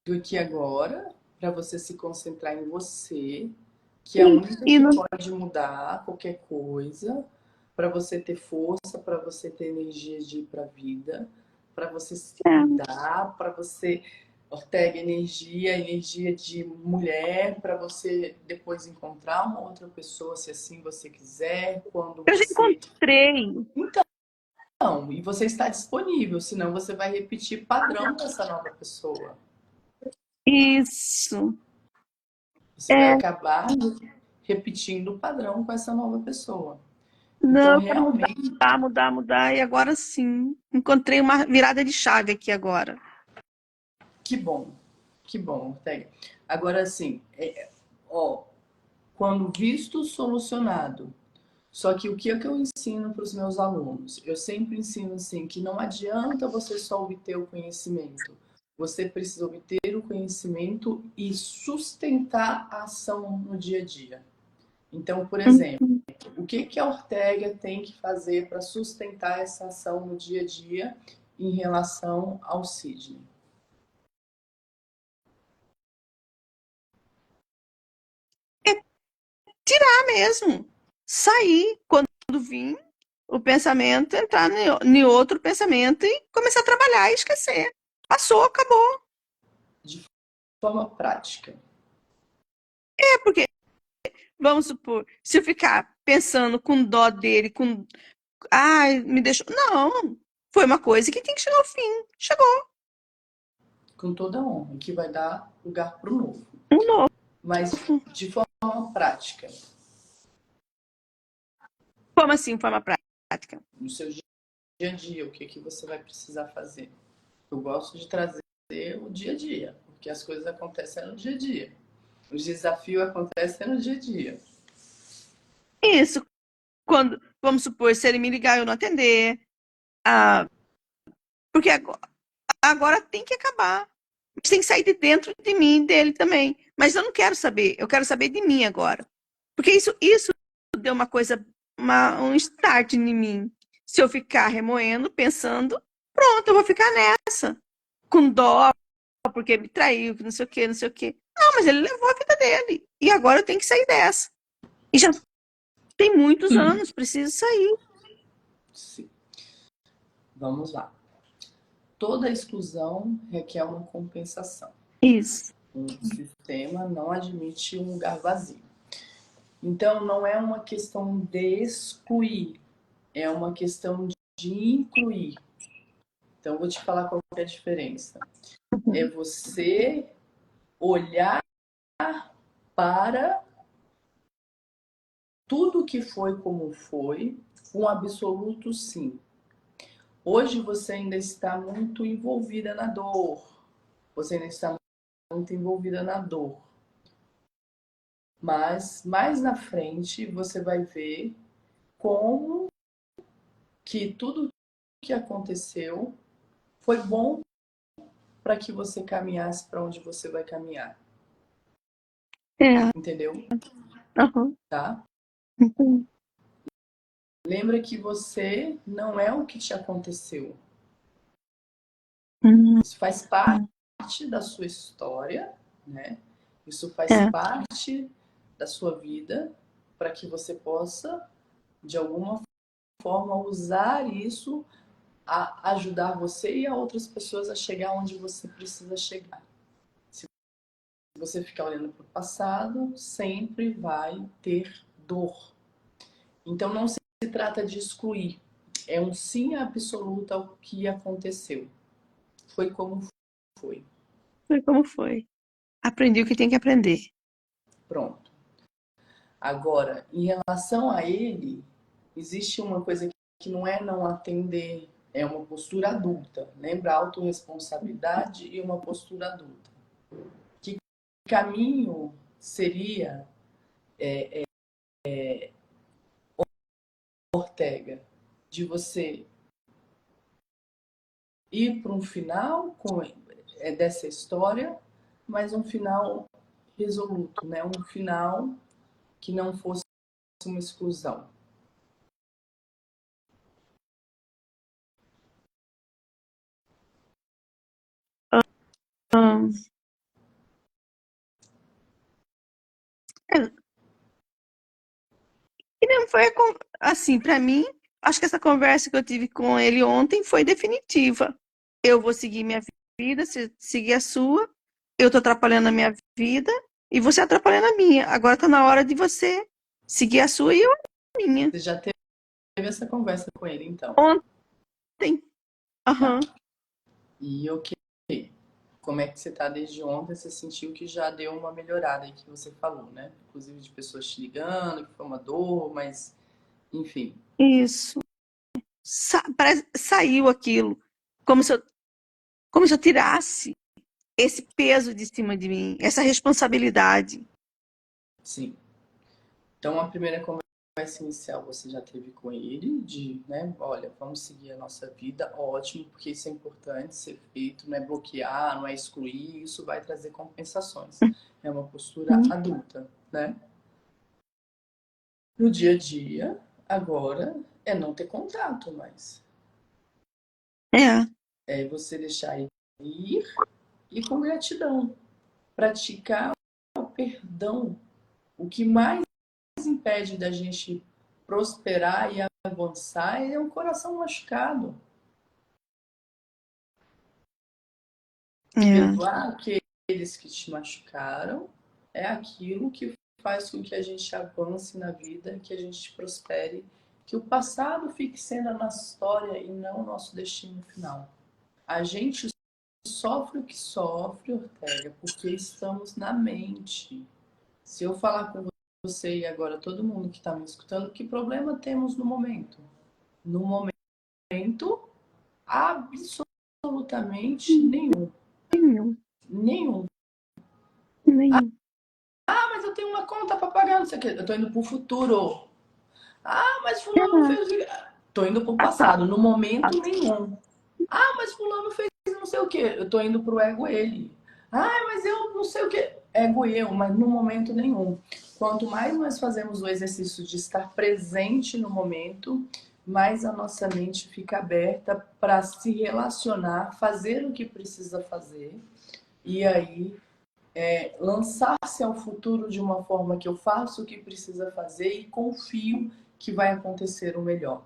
Do que agora, para você se concentrar em você, que é a E, única e que não, pode mudar qualquer coisa, para você ter força, para você ter energia de ir para a vida, para você se é, cuidar, para você, Ortega, energia de mulher, para você depois encontrar uma outra pessoa, se assim você quiser, quando eu já você. encontrei Não, e você está disponível, senão você vai repetir padrão dessa nova pessoa. isso. Você vai É, acabar repetindo o padrão com essa nova pessoa. Então, não, eu quero realmente, mudar, e agora sim. Encontrei uma virada de chave aqui agora. que bom, Ortega. Agora, assim, ó, quando visto solucionado, Só que o que é que eu ensino para os meus alunos? Eu sempre ensino assim que não adianta você só obter o conhecimento. Você precisa obter o conhecimento e sustentar a ação no dia a dia. Então, por exemplo, Uhum. o que que a Ortega tem que fazer para sustentar essa ação no dia a dia em relação ao Sidney? É tirar mesmo. Sair quando vir o pensamento, entrar em outro pensamento e começar a trabalhar e esquecer. Passou, acabou. De forma prática. É porque, vamos supor, se eu ficar pensando com dó dele, com. Ai, me deixou. Não. Foi uma coisa que tem que chegar ao fim. Chegou. Com toda a honra, que vai dar lugar para o novo. Um novo. Mas de forma prática, Como assim, forma prática? no seu dia a dia, o que que você vai precisar fazer? Eu gosto de trazer o dia a dia, porque as coisas acontecem no dia a dia. Os desafios acontecem no dia a dia. Isso. Quando, vamos supor, se ele me ligar e eu não atender. Ah, porque agora tem que acabar. Mas tem que sair de dentro de mim e dele também. Mas eu não quero saber. Eu quero saber de mim agora. Porque isso deu uma coisa, um start em mim. Se eu ficar remoendo, pensando, pronto, eu vou ficar nessa. Com dó, porque me traiu, que não sei o quê, não sei o quê. Não, mas ele levou a vida dele. E agora eu tenho que sair dessa. E já tem muitos anos, preciso sair. Sim. Vamos lá. Toda exclusão requer uma compensação. Isso. Um sistema não admite um lugar vazio. Então, não é uma questão de excluir, é uma questão de incluir. Então, vou te falar qual é a diferença. É você olhar para tudo que foi como foi, com absoluto sim. Hoje você ainda está muito envolvida na dor. Você ainda está muito envolvida na dor. Mas mais na frente você vai ver como que tudo que aconteceu foi bom para que você caminhasse para onde você vai caminhar. É. Entendeu? Uhum. Tá? Uhum. Lembra que você não é o que te aconteceu. Uhum. Isso faz parte da sua história, né? Isso faz É. parte da sua vida para que você possa, de alguma forma, usar isso a ajudar você e a outras pessoas a chegar onde você precisa chegar. Se você ficar olhando para o passado, sempre vai ter dor. Então não se trata de excluir, é um sim absoluto ao que aconteceu. Foi como foi. Foi como foi. Aprendi o que tem que aprender. Pronto. Agora, em relação a ele, existe uma coisa que não é não atender, é uma postura adulta. Lembra? Autorresponsabilidade e uma postura adulta. Que caminho seria, Ortega, de você ir para um final dessa história, mas um final resoluto, né? Um final que não fosse uma exclusão. Hum, é, e não foi assim, para mim, acho que essa conversa que eu tive com ele ontem foi definitiva. Eu vou seguir minha vida, seguir a sua. Eu tô atrapalhando a minha vida e você atrapalhando a minha. Agora tá na hora de você seguir a sua e eu a minha. Você já teve essa conversa com ele, então, Ontem. tá? Aham. E o que? Como é que você tá desde ontem? Você sentiu que já deu uma melhorada aí que você falou, né? Inclusive de pessoas te ligando, que foi uma dor, mas enfim. Isso. Saiu aquilo. Como se eu, como se eu tirasse esse peso de cima de mim, essa responsabilidade. Sim. Então a primeira conversa inicial você já teve com ele, de, né, olha, vamos seguir a nossa vida, ótimo, porque isso é importante ser feito, não é bloquear, não é excluir, isso vai trazer compensações. É uma postura adulta, né? No dia a dia, agora, é não ter contato mais. É. É você deixar ir e com gratidão. Praticar o perdão. O que mais impede da gente prosperar e avançar é o coração machucado. Perdoar aqueles que te machucaram é aquilo que faz com que a gente avance na vida, que a gente prospere, que o passado fique sendo a nossa história e não o nosso destino final. A gente sofre o que sofre, Ortega, porque estamos na mente. Se eu falar com você e agora todo mundo que está me escutando, que problema temos no momento? No momento, absolutamente nenhum. Nenhum. Ah, mas eu tenho uma conta para pagar, não sei o quê. Eu tô indo pro futuro. Ah, mas fulano não fez. Tô indo pro passado, no momento nenhum. Ah, mas fulano fez não sei o quê. Eu tô indo pro ego ele. Ah, mas eu não sei o quê. Ego eu, mas no momento nenhum. Quanto mais nós fazemos o exercício de estar presente no momento, mais a nossa mente fica aberta para se relacionar, fazer o que precisa fazer. E aí lançar-se ao futuro de uma forma que eu faço o que precisa fazer e confio que vai acontecer o melhor.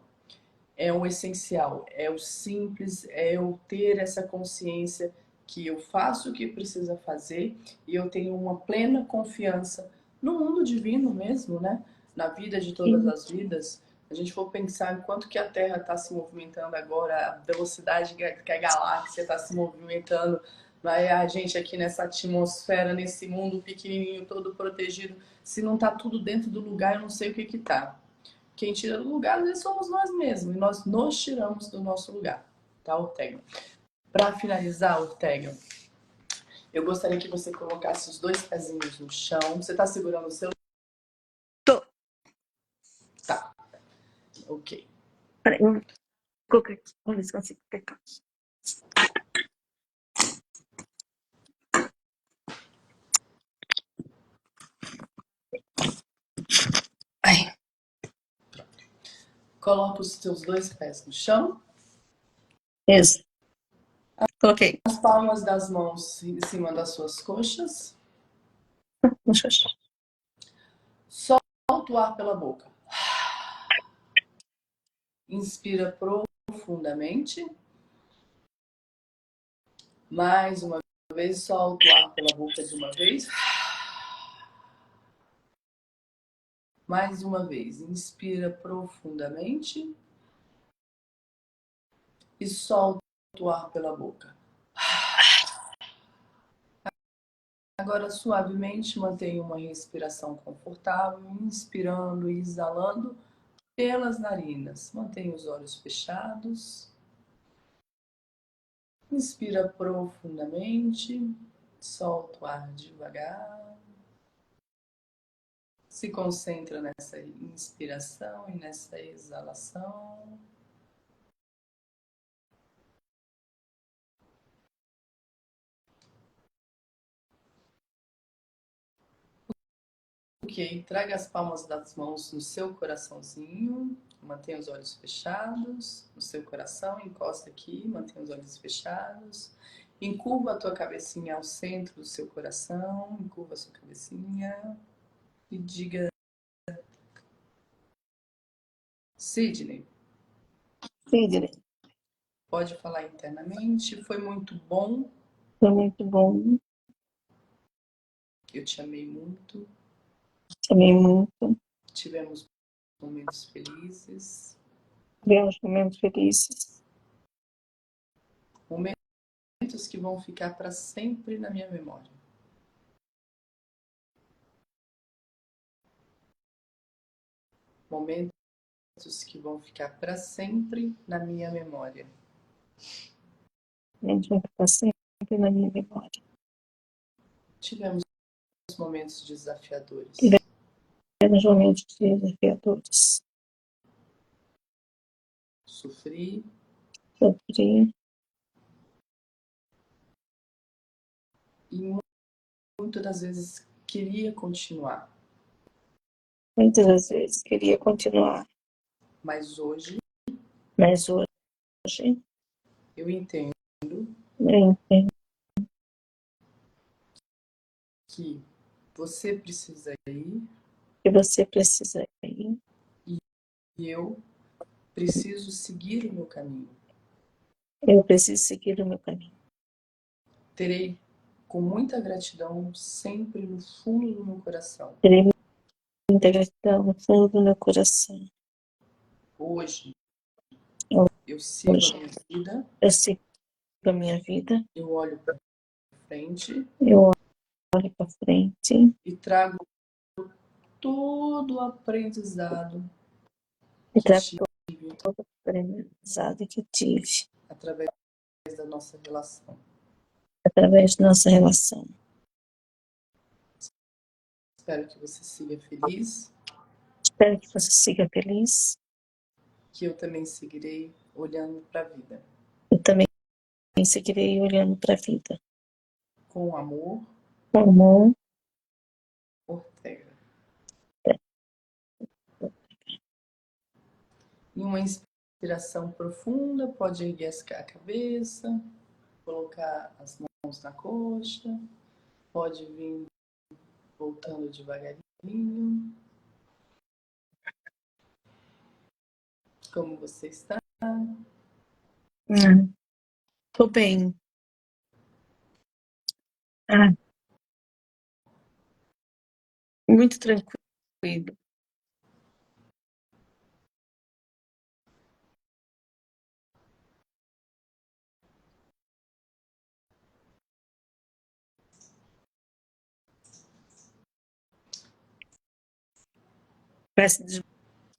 É o essencial, é o simples, é eu ter essa consciência que eu faço o que precisa fazer e eu tenho uma plena confiança no mundo divino mesmo, né? Na vida de todas as vidas. A gente for pensar em quanto que a Terra está se movimentando agora, a velocidade que a galáxia está se movimentando, vai a gente aqui nessa atmosfera, nesse mundo pequenininho, todo protegido. Se não está tudo dentro do lugar, eu não sei o que que tá. Quem tira do lugar, às vezes, somos nós mesmos. E nós nos tiramos do nosso lugar. Tá, Ortega? Para finalizar, Ortega, eu gostaria que você colocasse os dois pezinhos no chão. Você tá segurando o seu? Tô. Tá. Ok. Peraí, vou colocar aqui. Vamos ver se consigo pegar. Ai. Coloca os seus dois pés no chão. Isso. Coloquei. As palmas das mãos em cima das suas coxas. Solta o ar pela boca. Inspira profundamente. Mais uma vez, solta o ar pela boca de uma vez. Mais uma vez, inspira profundamente e solta o ar pela boca. Agora, suavemente, mantenha uma respiração confortável, inspirando e exalando pelas narinas. Mantenha os olhos fechados. Inspira profundamente, solta o ar devagar. Se concentra nessa inspiração e nessa exalação. Ok, traga as palmas das mãos no seu coraçãozinho, mantenha os olhos fechados no seu coração, encosta aqui, mantenha os olhos fechados, encurva a tua cabecinha ao centro do seu coração, encurva a sua cabecinha e diga: Sidney, pode falar internamente, foi muito bom, Foi muito bom. eu te amei muito, Amei muito. tivemos momentos felizes, Tivemos momentos felizes. momentos que vão ficar para sempre na minha memória. Momentos que vão ficar para sempre na minha memória. Momentos vão ficar sempre na minha memória. Tivemos momentos desafiadores. nos momentos desafiadores. Sofri e muitas das vezes queria continuar. Muitas das vezes queria continuar. Mas hoje eu entendo que você precisa ir e eu preciso seguir o meu caminho. Terei com muita gratidão sempre no fundo do meu coração. Hoje eu sigo a minha vida, eu olho para frente e trago todo o aprendizado que tive através da nossa relação. Espero que você siga feliz. Que eu também seguirei olhando para a vida. Com amor. Ortega. E uma inspiração profunda, pode erguer a cabeça, colocar as mãos na coxa, pode vir voltando devagarinho. Como você está? Tô bem. Muito tranquilo. Parece que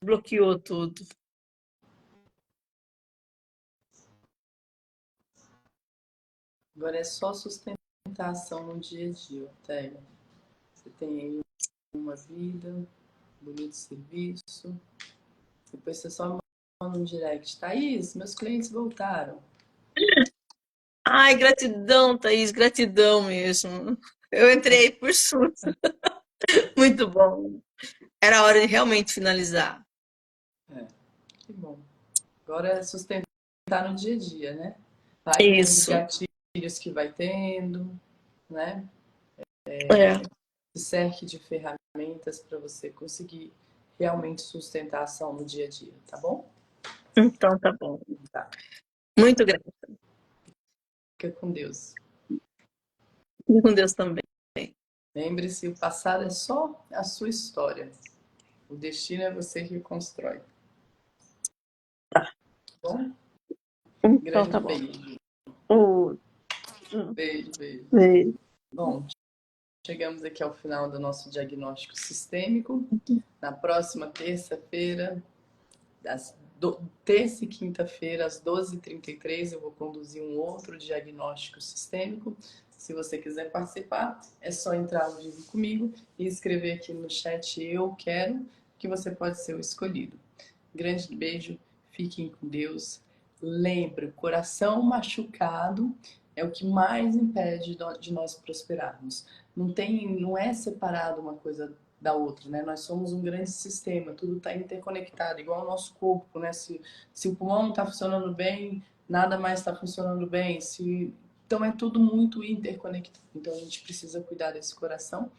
desbloqueou tudo. Agora é só sustentar a ação no dia a dia, Ortega. Você tem aí uma vida, um bonito serviço. Depois você só manda um direct. Thaís, meus clientes voltaram. Ai, gratidão, Thaís, gratidão mesmo. Eu entrei por susto. Muito bom. Era a hora de realmente finalizar. Que bom. Agora é sustentar no dia a dia, né? Vai tendo os gatilhos que vai tendo, né? Se cerque de ferramentas para você conseguir realmente sustentar a ação no dia a dia, tá bom? Então tá bom. Tá. Muito grata. Fica com Deus. E com Deus também. Lembre-se, o passado é só a sua história. O destino é você que constrói. Tá. Bom? Então Grande tá bom. Beijo. Beijo. Bom, chegamos aqui ao final do nosso diagnóstico sistêmico. Na próxima terça-feira, terça e quinta-feira, às 12h33, eu vou conduzir um outro diagnóstico sistêmico. Se você quiser participar, é só entrar ao vivo comigo e escrever aqui no chat "Eu quero", que você pode ser o escolhido. Grande beijo, fiquem com Deus. Lembre, o coração machucado é o que mais impede de nós prosperarmos. Não é separado uma coisa da outra, né? Nós somos um grande sistema, tudo está interconectado, igual o nosso corpo, né? Se o pulmão não está funcionando bem, nada mais está funcionando bem. Então é tudo muito interconectado. Então a gente precisa cuidar desse coração,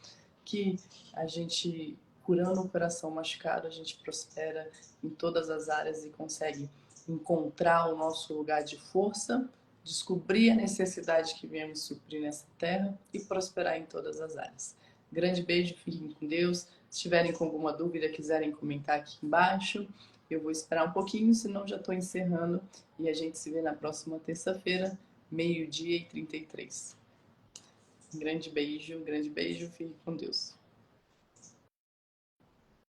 que a gente, curando o coração machucado, a gente prospera em todas as áreas e consegue encontrar o nosso lugar de força, descobrir a necessidade que viemos suprir nessa terra e prosperar em todas as áreas. Grande beijo, fiquem com Deus. Se tiverem com alguma dúvida, quiserem comentar aqui embaixo, eu vou esperar um pouquinho, senão já estou encerrando e a gente se vê na próxima terça-feira, 12h33. Grande beijo, fiquem com Deus.